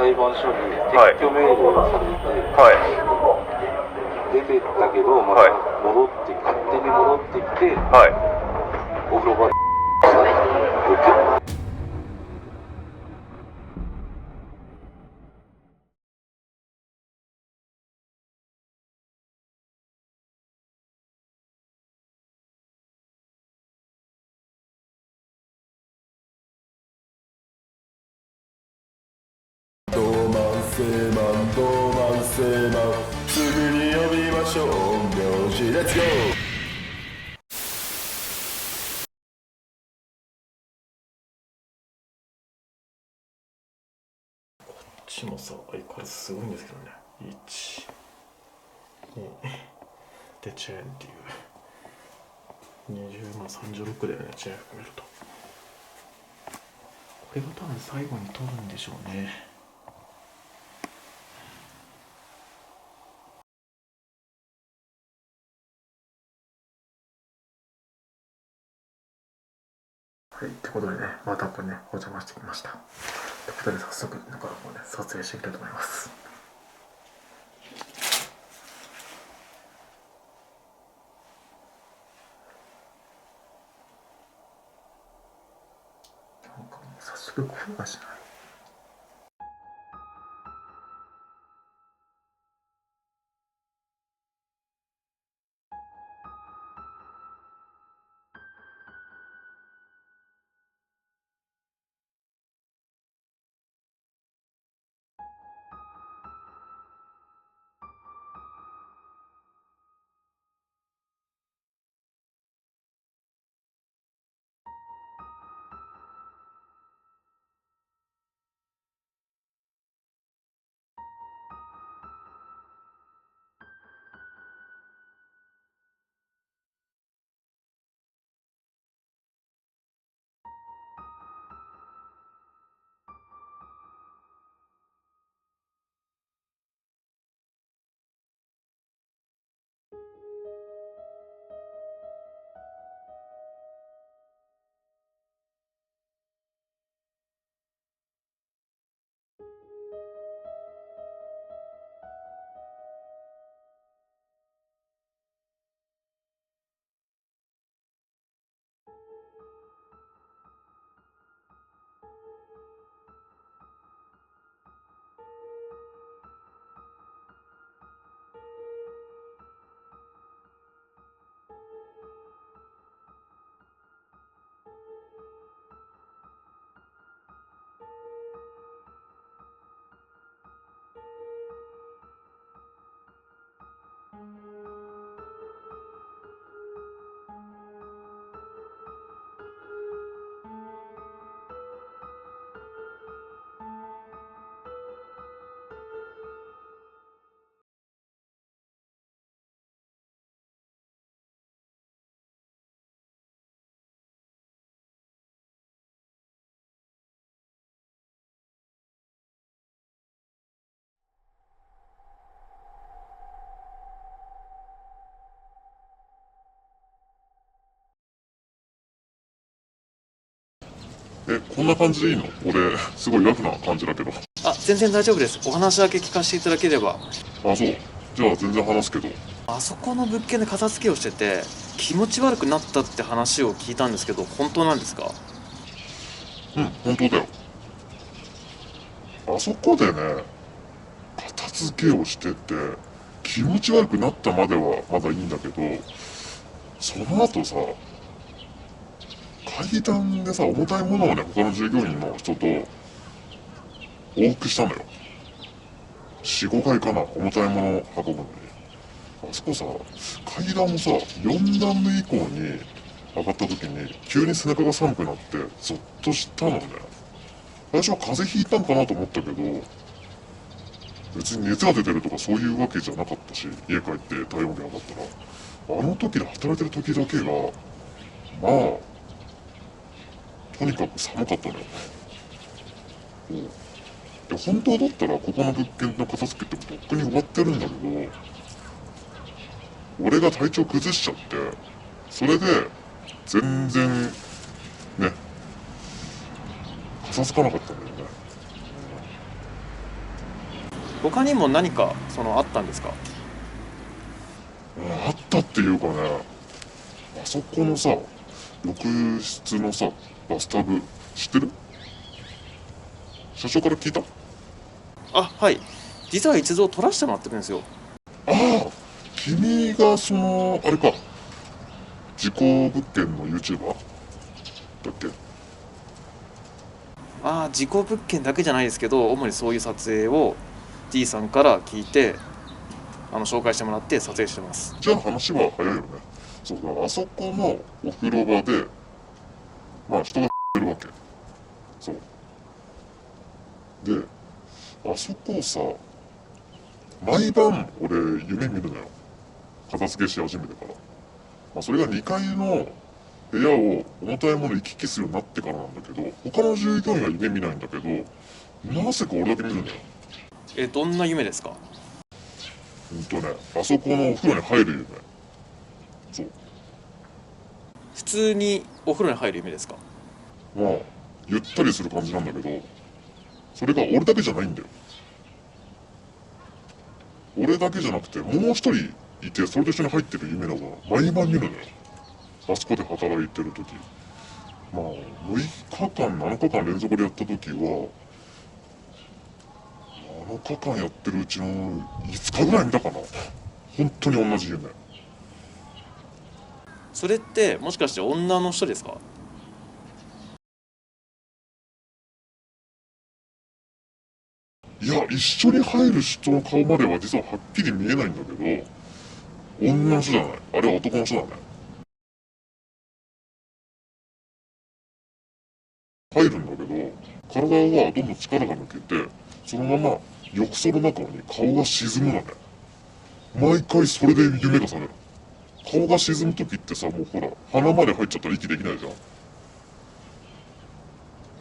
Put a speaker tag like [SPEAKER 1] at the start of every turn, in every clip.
[SPEAKER 1] 裁判所に撤去命令がされて、
[SPEAKER 2] はい
[SPEAKER 1] 出てったけどまた戻って、勝手に戻ってきて、
[SPEAKER 2] はい。
[SPEAKER 1] お風呂場でしたって
[SPEAKER 3] ドーマンセーマンドーマンセーマン、すぐに呼びましょう陰陽師、レッツゴー。こっちもさ、相変わらずすごいんですけどね。1、2でチェーンっていう20万36だよね、チェーン含めると。これが多分最後に取るんでしょうね。はい、ってことでね、またこれね、お邪魔してきました。ということで早速、だからもうね、撮影していきたいと思います。なんかもう早速声がしない。こんな感じでいいの？俺、すごいラフな感じだけど。
[SPEAKER 4] あ、全然大丈夫です。お話だけ聞かせていただければ。
[SPEAKER 3] あ、そう。じゃあ全然話すけど。
[SPEAKER 4] あそこの物件で片付けをしてて気持ち悪くなったって話を聞いたんですけど、本当なんですか？
[SPEAKER 3] うん、本当だよ。あそこでね、片付けをしてて、気持ち悪くなったまではまだいいんだけど、その後さ、階段でさ、重たいものをね、他の従業員の人と往復したのよ。4、5階かな、重たいものを運ぶのに。あそこさ、階段もさ、4段目以降に上がった時に、急に背中が寒くなって、ゾッとしたのね。最初は風邪ひいたんかなと思ったけど、別に熱が出てるとかそういうわけじゃなかったし、家帰って体温計上がったら、あの時で働いてる時だけが、まあ、とにかく寒かったのよね。で、本当だったらここの物件の片付けってとっくに終わってるんだけど、俺が体調崩しちゃって、それで、全然、ね、片付かなかったんだよね。
[SPEAKER 4] 他にも何かあったんですか？
[SPEAKER 3] あったっていうかね、あそこのさ、浴室のさ、バスタブ、知ってる？社長から聞いた？
[SPEAKER 4] あ、はい。実は一度撮らせてもらってるんですよ。
[SPEAKER 3] ああ、君があれか、事故物件の YouTuber？ だっけ？
[SPEAKER 4] ああ、事故物件だけじゃないですけど、主にそういう撮影を D さんから聞いて、紹介してもらって撮影してます。
[SPEAKER 3] じゃあ話は早いよね。そうだ、あそこのお風呂場で、まあ人がいるわけ。そう。で、あそこさ、毎晩俺夢見るのよ。片付けし始めてから。まあそれが2階の部屋を重たいもの行き来するようになってからなんだけど、他の従業員は夢見ないんだけど、なぜか俺だけ見るのよ。
[SPEAKER 4] どんな夢ですか？
[SPEAKER 3] あそこのお風呂に入る夢。そう。
[SPEAKER 4] 普通にお風呂に入る夢ですか？
[SPEAKER 3] まあ、ゆったりする感じなんだけど、それが俺だけじゃないんだよ。俺だけじゃなくて、もう一人いて、それと一緒に入ってる夢のが毎晩見るのよ。あそこで働いてる時。まあ、6日間、7日間連続でやった時は、7日間やってるうちの5日ぐらい見たかな。本当に同じ夢。
[SPEAKER 4] それってもしかして女の人ですか？
[SPEAKER 3] いや、一緒に入る人の顔までは実ははっきり見えないんだけど、女の人じゃない。あれは男の人だね。入るんだけど、体はどんどん力が抜けて、そのまま浴槽の中に顔が沈むのね。毎回それで夢が覚める。顔が沈む時ってさ、もうほら、鼻まで入っちゃったら息できないじゃん。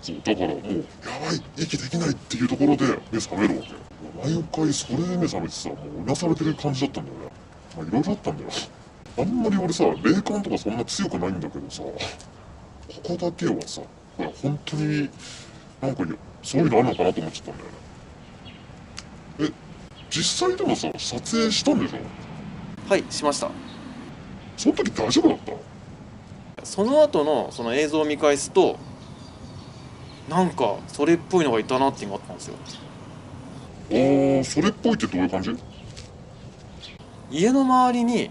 [SPEAKER 3] そう、だからもう、やばい、息できないっていうところで目覚めるわけ。毎回それで目覚めてさ、もううなされてる感じだったんだよね。まあいろいろあったんだよ。あんまり俺さ、霊感とかそんな強くないんだけどさ、ここだけはさ、ほら、本当に、なんかそういうのあるのかなと思っちゃったんだよね。実際でもさ、撮影したんでしょ？
[SPEAKER 4] はい、しました。
[SPEAKER 3] その時大丈夫だった？
[SPEAKER 4] その後のその映像を見返すと、なんかそれっぽいのがいたなっていうのがあったんですよ。
[SPEAKER 3] それっぽいってどういう感じ？
[SPEAKER 4] 家の周りに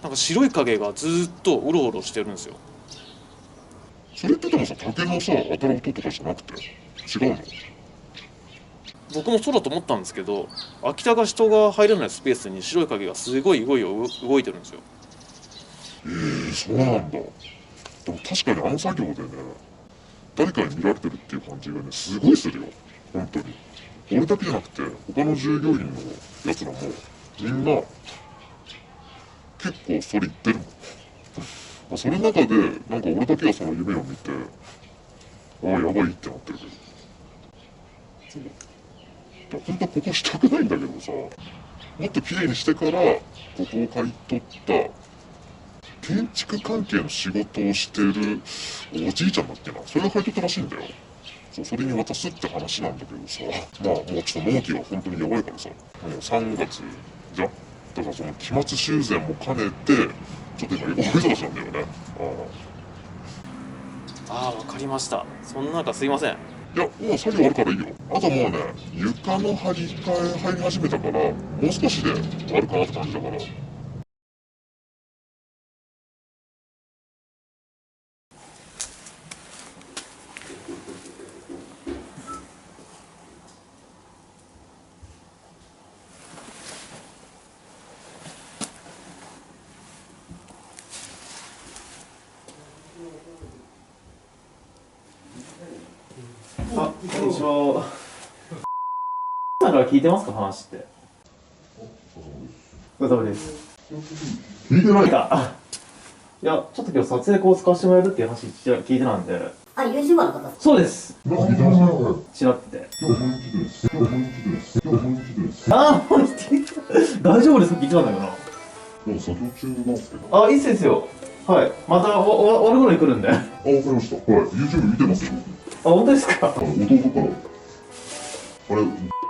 [SPEAKER 4] なんか白い影がずーっとうろうろしてるんですよ。
[SPEAKER 3] それってでもさ、竹のさ、当たる音とかじゃなくて、違うの？
[SPEAKER 4] 僕もそうだと思ったんですけど、秋田が人が入れないスペースに白い影がすごい動いてるんですよ。
[SPEAKER 3] そうなんだ。でも確かにあの作業でね、誰かに見られてるっていう感じがね、すごいするよ。本当に。俺だけじゃなくて、他の従業員のやつらも、みんな、結構それ言ってるもん。まあそれの中で、なんか俺だけがその夢を見て、ああ、やばいってなってるけど。そう。本当はここしたくないんだけどさ、もっと綺麗にしてから、ここを買い取った、建築関係の仕事をしてるおじいちゃんだっけな、それが買い取ったらしいんだよ。そう、それに渡すって話なんだけどさ、まあもうちょっと納期が本当にやばいからさ、もう3月じゃん。だからその期末修繕も兼ねて、ちょっと今大忙しなんだよね。
[SPEAKER 4] ああ、わかりました。そんな中すいません。
[SPEAKER 3] いや、もう作業あるからいいよ。あともうね、床の張り替え入り始めたから、もう少しで終わるかなって感じだから。
[SPEAKER 4] あ、こんにちは。だから聞いてますか、話って。お疲れ様です。
[SPEAKER 3] 聞いてない
[SPEAKER 4] か。いや、ちょっと今日撮影こう使わせてもらえるっていう話聞いてたんで。
[SPEAKER 2] あ、YouTuber の方ですか？
[SPEAKER 4] そうです。
[SPEAKER 3] 聞いてないよ。
[SPEAKER 4] ちらって。
[SPEAKER 3] 今日本気です。今日本気です。今日本気です。
[SPEAKER 4] ああ、もう大丈夫ですって聞いてたんだけどな。
[SPEAKER 3] もう作業中なんですけど。
[SPEAKER 4] あ、いいっすですよ。はい。また終わる頃に来るんで。あ、
[SPEAKER 3] わかりました。はい。YouTube 見てますよ。
[SPEAKER 4] 本当ですか？
[SPEAKER 3] 弟から。あれ、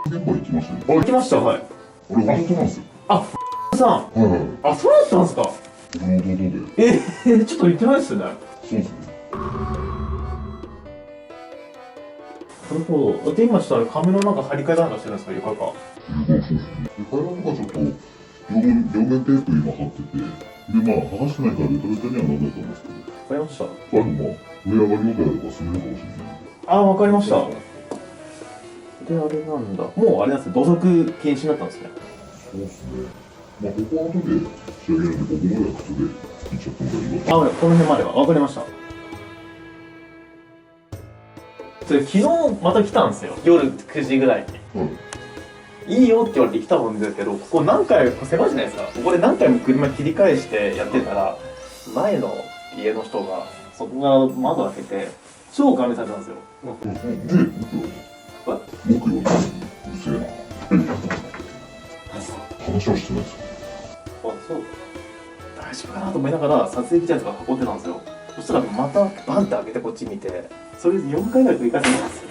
[SPEAKER 3] 現場行きましたよ。
[SPEAKER 4] 行きました。はい。
[SPEAKER 3] 俺、弟なんですよ。
[SPEAKER 4] さん。
[SPEAKER 3] はいはい。
[SPEAKER 4] あ、そうだったんですか。
[SPEAKER 3] 僕の弟で。
[SPEAKER 4] ちょっと行ってないですね。
[SPEAKER 3] そうですね。
[SPEAKER 4] なるほど。で、今ちょっと紙の張り替えなんかしてるんですか、床か。
[SPEAKER 3] そうですね。で、階段とかちょっと、両面テープ今貼ってて、で、剥がしてないからベトベトにはなんないと思うんですけど、
[SPEAKER 4] わかりました。
[SPEAKER 3] 最後上上がるようであれば住めるかもしれない。
[SPEAKER 4] あ、わかりました。で、あれなんだ。もうあれなんですね、土足禁止になったんですね。
[SPEAKER 3] そうですね。ここは後で仕上げるんで、ここまでは靴で行っちゃった方がいいわ。
[SPEAKER 4] この辺までは。わかりました。それ、昨日また来たんですよ。夜9時ぐらいに。
[SPEAKER 3] はい。
[SPEAKER 4] いいよって言われて来たもんですけど、ここ何回も狭いじゃないですか。ここで何回も車切り返してやってたら、前の家の人が、そこが窓開けて、超ガン見されたんですよ。
[SPEAKER 3] で、僕よりうるせえな。話はしてないですよ。
[SPEAKER 4] あ、そう。大丈夫かなと思いながら、撮影機材とか運んでたんですよ。そしたらまたバンって開けてこっち見て、それで4回ぐらい繰り返されたんですよ。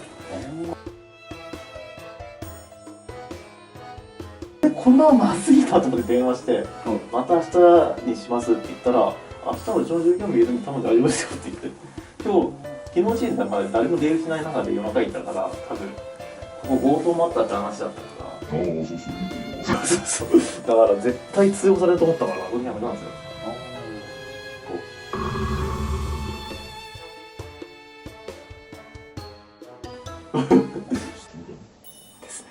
[SPEAKER 4] で、こんなまずいなと思って電話して、また明日にしますって言ったら、明日はうちの従業員もいるんで多分大丈夫ですよって言って、今日、昨日の時点で誰も出入りしない中で夜中行ったから、多分、ここ強盗もあったって話だったから、
[SPEAKER 3] ああ、そうそう。
[SPEAKER 4] そうだから絶対通報されると思ったから、これやめたんですよ。ですね。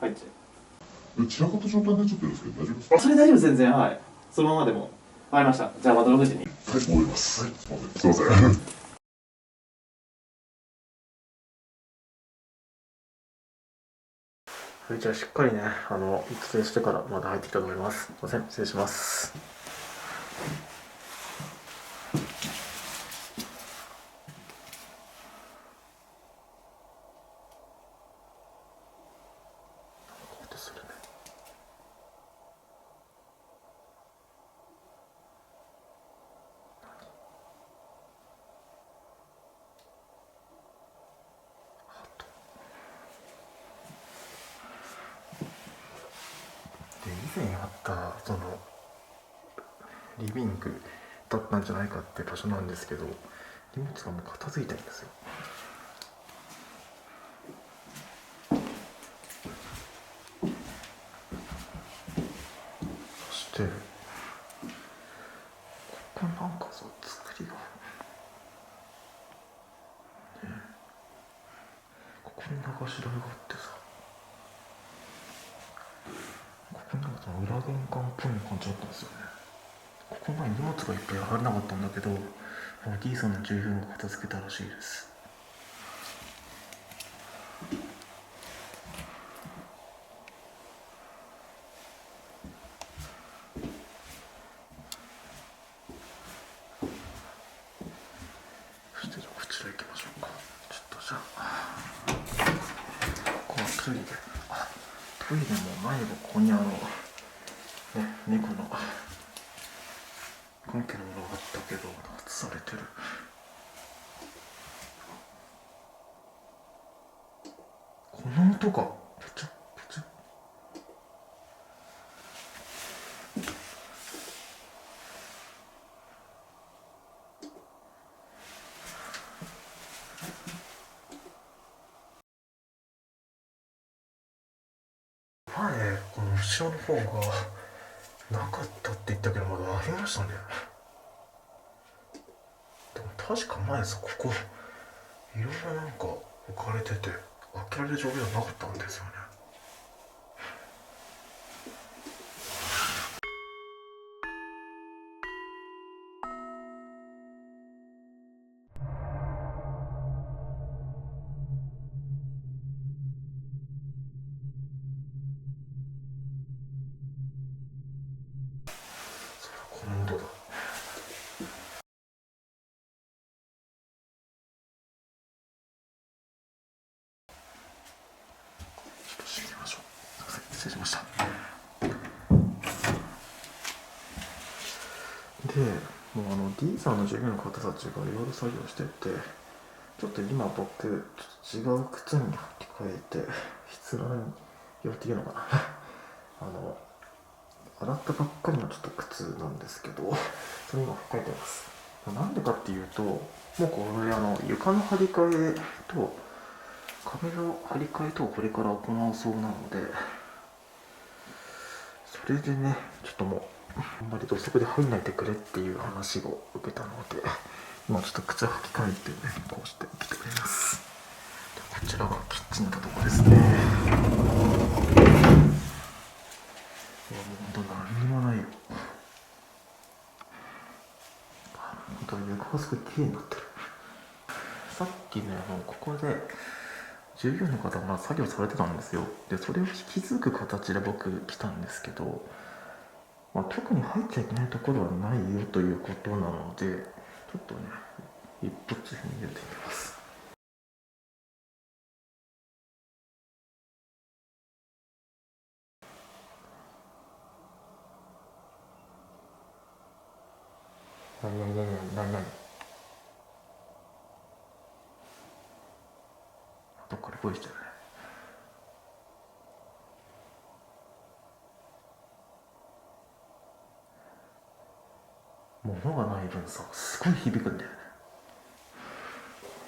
[SPEAKER 4] 入っちゃう。
[SPEAKER 3] 散らかった状態になっちゃってるんですけど、大丈夫ですか？
[SPEAKER 4] それ大丈夫です、全然。はい。そのままでも。わかりました。じゃあまた6時に。
[SPEAKER 3] はい、終わります。はい、すいません。
[SPEAKER 4] はい、じゃあしっかりね、育成してからまた入ってきたと思います。すいません、失礼します。音するね。で、以前あったリビングだったんじゃないかって場所なんですけど、荷物がもう片付いてるんですよ。そしてここなんかそう作りが、ここに流し台があってさ、ここになんかその裏玄関っぽい感じだったんですよね。ここ前荷物がいっぱい入らなかったんだけど、D さんの従業員が片付けたらしいです。そしてじゃあこちら行きましょうか。ちょっとじゃあこのトイレ、トイレも前がここに猫の関係のものがあったけど外されてる。この音がプチャプチャ。前この後ろの方がなかったって言ったけどまだありましたね。でも確か前さ、ここいろいろなんか置かれてて開けられる状況じゃなかったんですよね。この音だ。ちょっと閉めましょう。すいません、失礼しました。で、もうD さんの従業員の方たちがいろいろ作業してて、
[SPEAKER 2] ちょっと今僕ちょっと違う靴に履き替えて室内用っていうのかな洗ったばっかりのちょっと靴なんですけど、それ今履き替えてます。なんでかっていうと、もうこれ床の張り替えと壁の張り替えとこれから行うそうなので、それでね、ちょっともうあんまり土足で入んないでくれっていう話を受けたので、今ちょっと靴履き替えてね、こうして来てくれます。でこちらがキッチンのとこですね。いやもうほんと何にもないよ。ほんと床がすごい綺麗になってる。さっきね、ここで従業員の方が作業されてたんですよ。でそれを引き継ぐ形で僕来たんですけど、特に入っちゃいけないところはないよということなので、ちょっとね一歩地に入れてみます。何どっかで声してるね。物がない分さ、すごい響くんだよね。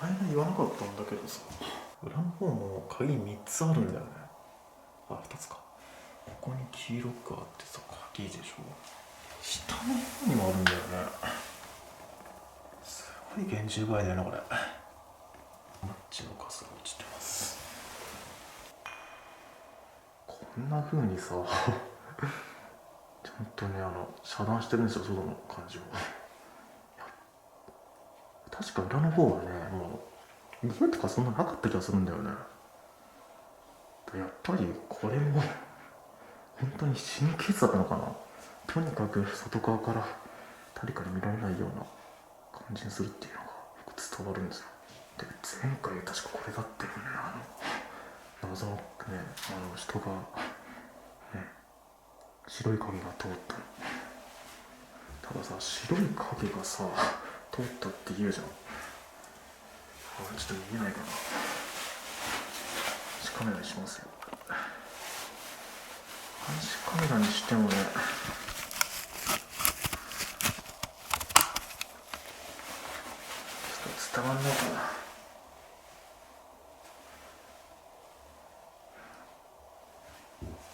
[SPEAKER 2] 前の言わなかったんだけどさ、裏の方も鍵3つあるんだよね。2つか。ここに黄色くあってさ、鍵でしょ。下の方にもあるんだよね。すごい厳重具合だよねこれ。マッチのカスが落ちてます。こんな風にさちゃんとね遮断してるんですよ、外の感じを。確か裏の方はね、もう家とかそんななかった気がするんだよね。やっぱりこれも本当に神経質だったのかな。とにかく外側から誰かに見られないような感じにするっていうのが伝わるんですよ。で前回確かこれだったよね。謎のね人がね白い影が通ったの。たださ、白い影がさ通ったって言うじゃん。ちょっと見えないかな。監視カメラにしますよ。監視カメラにしてもね、ちょっと伝わんないかな。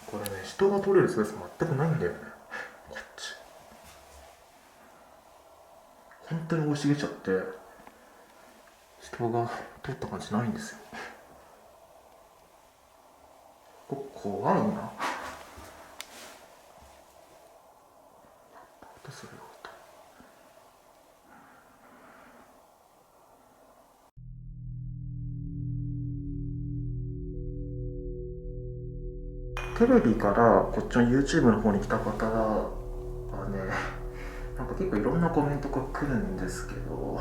[SPEAKER 2] これね、人が撮れるスペース全くないんだよね、こっち。本当に生い茂っちゃって人が撮った感じないんですよ。ここ怖いな。音するよ音。テレビからこっちの YouTube の方に来た方はね、なんか結構いろんなコメントが来るんですけど、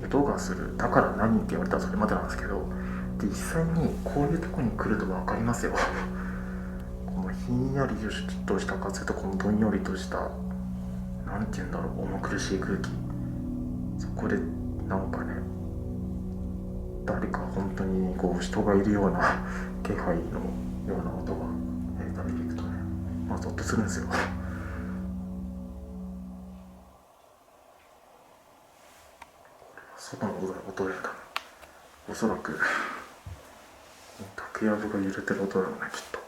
[SPEAKER 2] 音がする、だから何って言われたらそれまでなんですけど、実際にこういうとこに来ると分かりますよ。このひんやりとした風とこのどんよりとしたなんて言うんだろう、重苦しい空気、そこでなんかね、誰か本当にこう人がいるような気配のような音が響くとね、ゾッとするんですよ。外の音でおそらく竹やぶが揺れてる音だろうね、きっと。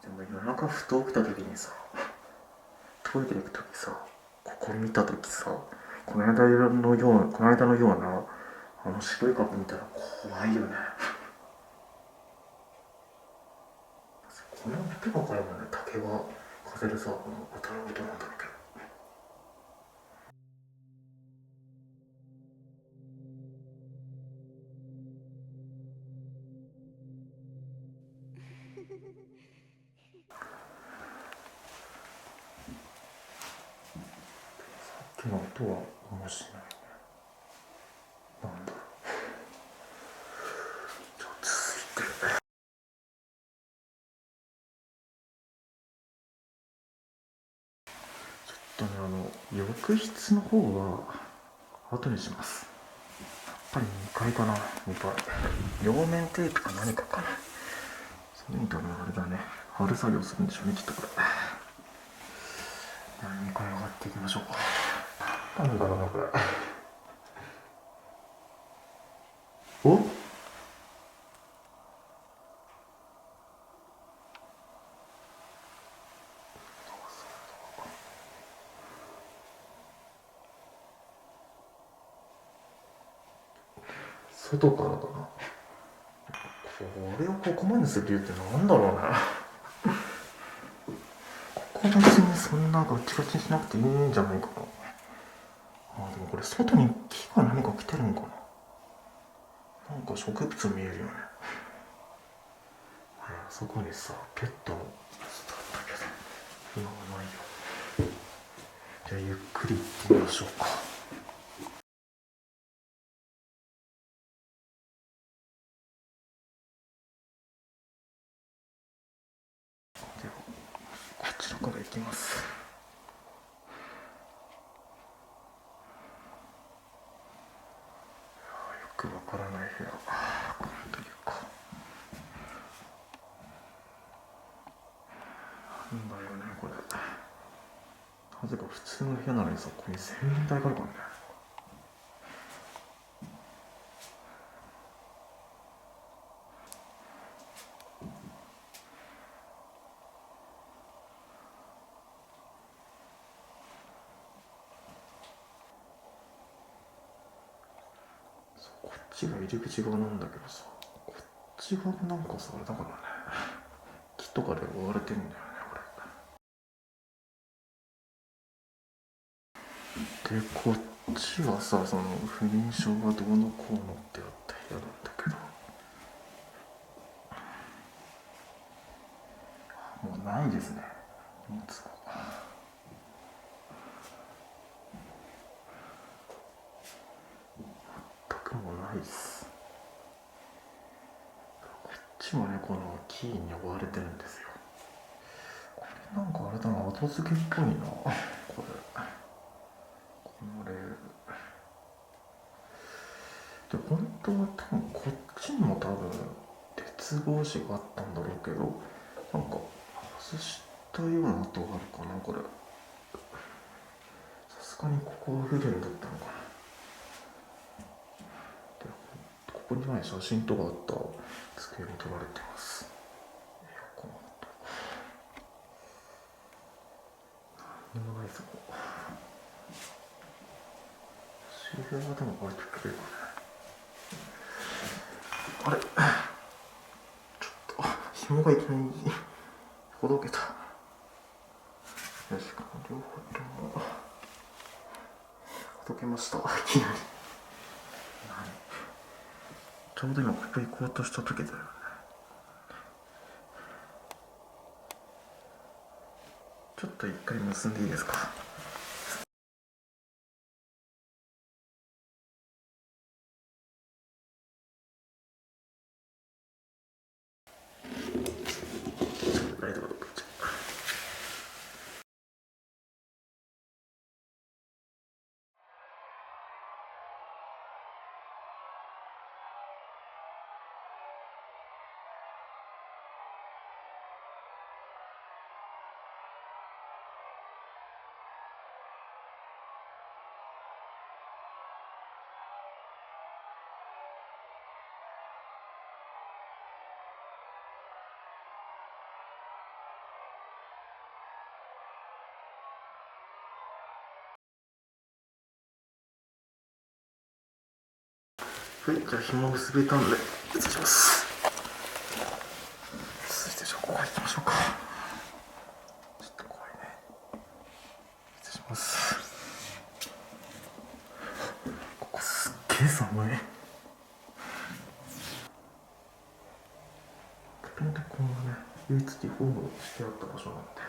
[SPEAKER 2] でも夜中ふと起きた時にさ、トイレ行く時さ、ここ見た時さ、この間のような白い壁見たら怖いよね。この音がからもね、竹が風でさ、当たる音なんだろうけど。さっきの音は面白い。なんだろう。浴室の方は後にします。やっぱり2階かな。2階両面テープか何かかな。それにとあれだね、貼る作業するんでしょうねきっとこれ。2階上がっていきましょう。なんだろうなこれ。お、外からだな。これをここまでする理由ってなんだろうね。ここ別にそんなガチガチにしなくていいんじゃないかな。でもこれ外に木が何か来てるのかな。なんか植物見えるよね。あそこにさペットのやつだったけど今はないよ。じゃあゆっくり行ってみましょうか。ではこちらから行きます。よくわからない部屋。この時か。なんだよねこれ。なぜか普通の部屋なのにさ、ここに洗面台があるからね。こっちが入り口側なんだけどさ、こっち側なんかさあれだからね、木とかで覆われてるんだよねこれで。こっちはさ、その不妊症がどうのこうのってあった部屋なんだけど、もうないですね、荷物が。全くもうないです。こっちもね、この木に覆われてるんですよ。これなんかあれだな、後付けっぽいなこれ。このレールで、本当は多分こっちにも多分鉄格子があったんだろうけど、なんか外したような跡があるかなこれ。さすがにここは不便だったのかな。で、ここに前写真とかあった机に撮られてます。エアコンと何にもないぞ。周辺はでも割と綺麗だね。あれ、ちょっと紐がいきなりほどけた。よし、この両方ともほどけました。いきなり。ちょうど今ここ行こうとした時だよね。ちょっと一回結んでいいですか。ライトがどっか行っちゃう。はい、じゃあ紐を結べたんで失礼します。続いてじゃあここ行きましょうか。ちょっと怖いね。失礼します。ここすっげえ寒い。とにかくこのね、唯一リフォームしてあった場所なんで。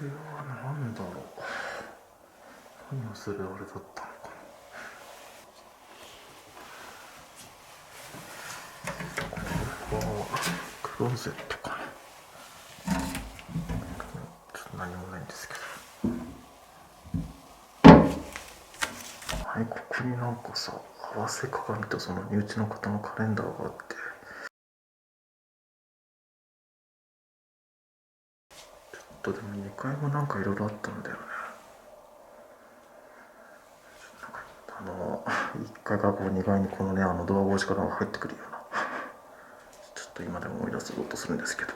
[SPEAKER 2] れは何だろう、何をするあれだったのかな。これはクローゼットかな。ちょっと何もないんですけど、はい、ここになんかさ、合わせ鏡とその身内の方のカレンダーがあって、ちょっとでも2階もなんかいろいろあったんだよね。1階からこう2階にこのね、ドア防止から入ってくるような、ちょっと今でも思い出そうとするんですけど、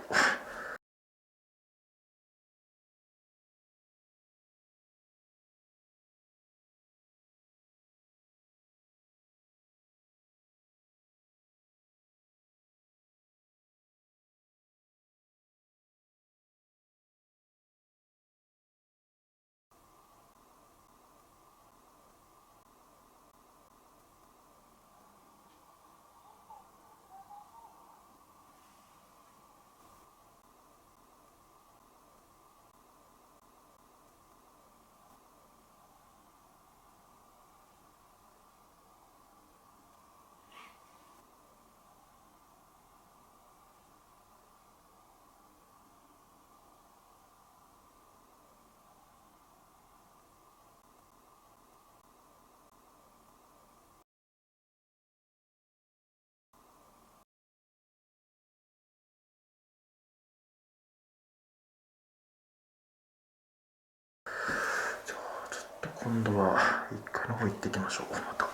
[SPEAKER 2] じゃあちょっと今度は1階の方行ってきましょう。また。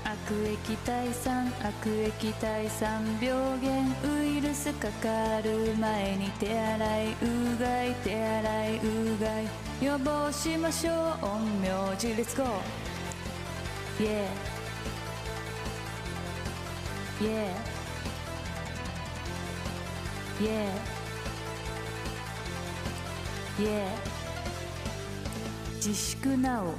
[SPEAKER 5] 悪液退散悪液退散病原ウイルスかかる前に手洗いうがい手洗いうがい予防しましょう陰陽師レッツゴー Yeah Yeah Yeah Yeah 自粛なお